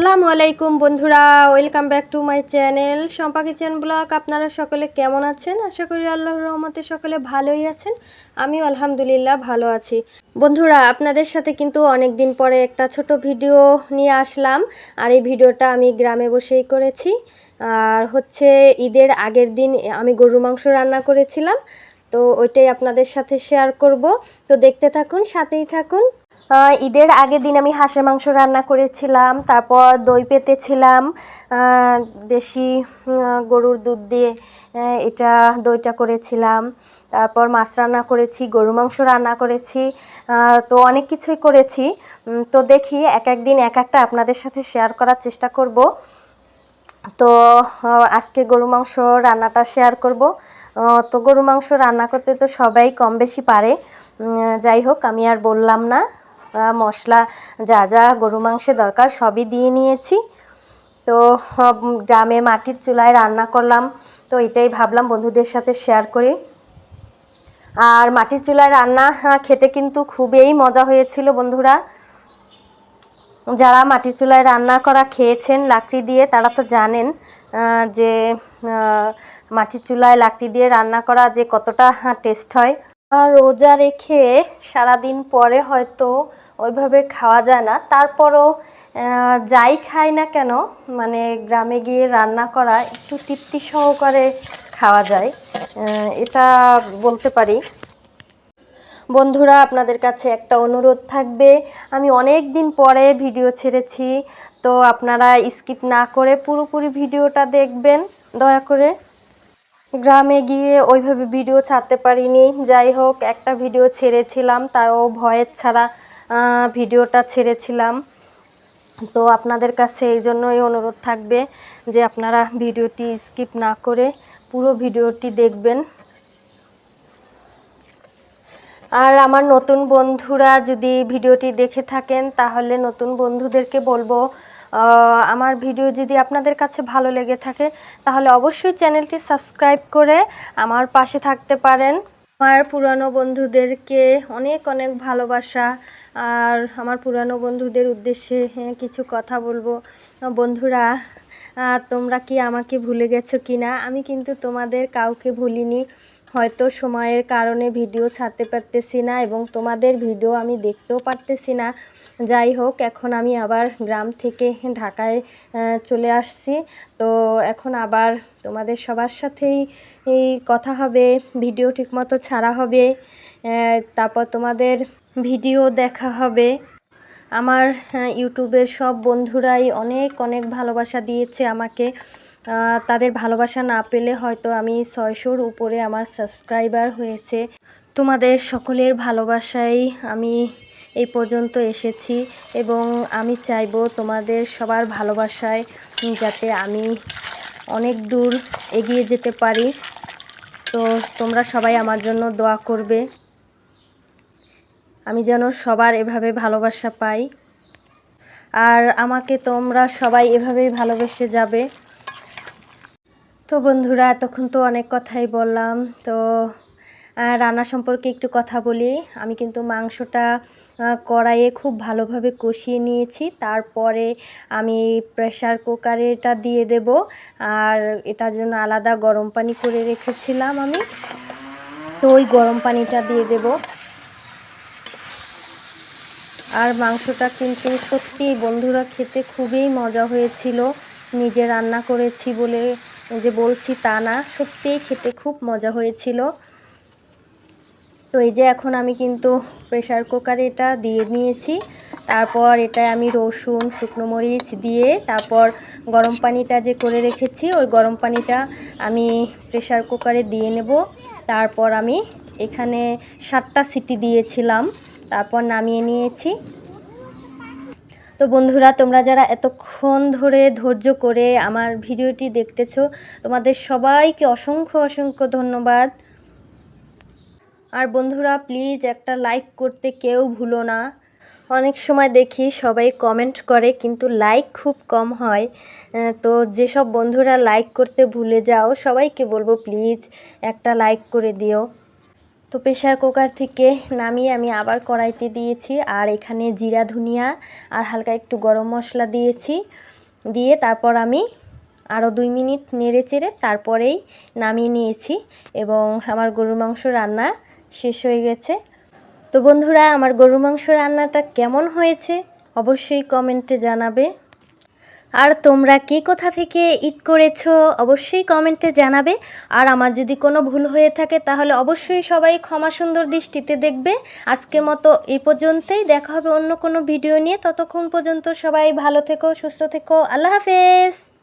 আসসালামু আলাইকুম বন্ধুরা, welcome back to my channel Shampa kitchen blog. আপনারা সকলে কেমন আছেন? আশা করি আল্লাহর রহমতে সকলে ভালোই আছেন। আমিও আলহামদুলিল্লাহ ভালো আছি। বন্ধুরা, আপনাদের সাথে কিন্তু অনেক দিন পরে একটা ছোট ভিডিও নিয়ে আসলাম। আর এই ভিডিওটা আমি গ্রামে বসেই করেছি। আর হচ্ছে ঈদের আগের দিন আমি গরুর মাংস রান্না করেছিলাম, তো ওইটাই আপনাদের সাথে শেয়ার করব। তো দেখতে থাকুন, সাথেই থাকুন। ঈদের আগের দিন আমি হাঁসের মাংস রান্না করেছিলাম, তারপর দই পেতেছিলাম দেশি গরুর দুধ দিয়ে, এটা দইটা করেছিলাম। তারপর মাছ রান্না করেছি, গরু মাংস রান্না করেছি, তো অনেক কিছুই করেছি। তো দেখি এক একদিন এক একটা আপনাদের সাথে শেয়ার করার চেষ্টা করব। তো আজকে গরু মাংস রান্নাটা শেয়ার করব। তো গরু মাংস রান্না করতে তো সবাই কম বেশি পারে। যাই হোক, আমি আর বললাম না। মশলা যা যা গরু মাংসে দরকার সবই দিয়ে নিয়েছি। তো গ্রামে মাটির চুলায় রান্না করলাম, তো এটাই ভাবলাম বন্ধুদের সাথে শেয়ার করি। আর মাটির চুলায় রান্না খেতে কিন্তু খুবই মজা হয়েছিল বন্ধুরা। যারা মাটির চুলায় রান্না করা খেয়েছেন লাকড়ি দিয়ে, তারা তো জানেন যে মাটির চুলায় লাকড়ি দিয়ে রান্না করা যে কতটা টেস্ট হয়। আর রোজা রেখে সারাদিন পরে হয়তো ওইভাবে খাওয়া যায় না, তারপরও যাই খাই না কেন, মানে গ্রামে গিয়ে রান্না করা একটু তৃপ্তি সহকারে খাওয়া যায়, এটা বলতে পারি। বন্ধুরা, আপনাদের কাছে একটা অনুরোধ থাকবে, আমি অনেক দিন পরে ভিডিও ছেড়েছি, তো আপনারা স্কিপ না করে পুরোপুরি ভিডিওটা দেখবেন দয়া করে। গ্রামে গিয়ে ওইভাবে ভিডিও ছাড়তে পারিনি। যাই হোক, একটা ভিডিও ছেড়েছিলাম, তাও ভয়েস ছাড়া ভিডিওটা ছেড়েছিলাম। তো আপনাদের কাছে এই জন্যই অনুরোধ থাকবে যে আপনারা ভিডিওটি স্কিপ না করে পুরো ভিডিওটি দেখবেন। আর আমার নতুন বন্ধুরা যদি ভিডিওটি দেখে থাকেন, তাহলে নতুন বন্ধুদেরকে বলবো, আমার ভিডিও যদি আপনাদের কাছে ভালো লেগে থাকে তাহলে অবশ্যই চ্যানেলটি সাবস্ক্রাইব করে আমার পাশে থাকতে পারেন। আমার পুরানো বন্ধুদেরকে অনেক অনেক ভালোবাসা। আর আমার পুরানো বন্ধুদের উদ্দেশ্যে কিছু কথা বলবো। বন্ধুরা, তোমরা কি আমাকে ভুলে গেছো কি না? আমি কিন্তু তোমাদের কাউকে ভুলিনি। হয়তো সময়ের কারণে ভিডিও ছাড়তে পারতেছি না এবং তোমাদের ভিডিও আমি দেখতেও পারতেছি না। যাই হোক, এখন আমি আবার গ্রাম থেকে ঢাকায় চলে আসছি। তো এখন আবার তোমাদের সবার সাথেই এই কথা হবে, ভিডিও ঠিকমতো ছাড়া হবে, তারপর তোমাদের ভিডিও দেখা হবে। আমার ইউটিউবের সব বন্ধুরাই অনেক অনেক ভালোবাসা দিয়েছে আমাকে। তাদের ভালোবাসা না পেলে হয়তো আমি 600-র উপরে আমার সাবস্ক্রাইবার হয়েছে। তোমাদের সকলের ভালোবাসায় আমি এই পর্যন্ত এসেছি এবং আমি চাইবো তোমাদের সবার ভালোবাসায় যাতে আমি অনেক দূর এগিয়ে যেতে পারি। তো তোমরা সবাই আমার জন্য দোয়া করবে, আমি যেন সবার এভাবে ভালোবাসা পাই। আর আমাকে তোমরা সবাই এভাবেই ভালোবেসে যাবে। তো বন্ধুরা, এতক্ষণ তো অনেক কথাই বললাম, তো রান্না সম্পর্কে একটু কথা বলি। আমি কিন্তু মাংসটা কড়াইয়ে খুব ভালোভাবে কষিয়ে নিয়েছি, তারপরে আমি প্রেসার কুকারে এটা দিয়ে দেব। আর এটার জন্য আলাদা গরম পানি করে রেখেছিলাম আমি, তো ওই গরম পানিটা দিয়ে দেব। আর মাংসটা কিন্তু সত্যি বন্ধুরা খেতে খুবই মজা হয়েছিল। নিজে রান্না করেছি বলে যে বলছি তা না, সত্যিই খেতে খুব মজা হয়েছিল। তো এই যে এখন আমি কিন্তু প্রেসার কুকারে এটা দিয়ে নিয়েছি। তারপর এটায় আমি রসুন, শুকনো মরিচ দিয়ে তারপর গরম পানিটা যে করে রেখেছি ওই গরম পানিটা আমি প্রেসার কুকারে দিয়ে নেব। তারপর আমি এখানে 7টা সিটি দিয়েছিলাম, তারপর নামিয়ে নিয়েছি। তো বন্ধুরা, তোমরা যারা এতক্ষণ ধরে ধৈর্য করে আমার ভিডিওটি দেখতেছো, তোমাদের সবাইকে অসংখ্য অসংখ্য ধন্যবাদ। আর বন্ধুরা, প্লিজ একটা লাইক করতে কেউ ভুলো না। অনেক সময় দেখি সবাই কমেন্ট করে কিন্তু লাইক খুব কম হয়। তো যেসব বন্ধুরা লাইক করতে ভুলে যাও সবাইকে বলবো প্লিজ একটা লাইক করে দিও। তো প্রেসার কুকার থেকে নামিয়ে আমি আবার কড়াইতে দিয়েছি, আর এখানে জিরা ধনিয়া আর হালকা একটু গরম মশলা দিয়েছি। দিয়ে তারপর আমি আরও 2 মিনিট নেড়ে চেড়ে তারপরেই নামিয়ে নিয়েছি এবং আমার গরুর মাংস রান্না শেষ হয়ে গেছে। তো বন্ধুরা, আমার গরুর মাংস রান্নাটা কেমন হয়েছে অবশ্যই কমেন্টে জানাবে। আর তোমরা কে কোথা থেকে ঈদ করেছো অবশ্যই কমেন্টে জানাবে। আর আমার যদি কোনো ভুল হয়ে থাকে তাহলে অবশ্যই সবাই ক্ষমা সুন্দর দৃষ্টিতে দেখবে। আজকের মতো এই পর্যন্তই, দেখা হবে অন্য কোনো ভিডিও নিয়ে। ততক্ষণ পর্যন্ত সবাই ভালো থেকো, সুস্থ থেকো। আল্লাহ হাফেজ।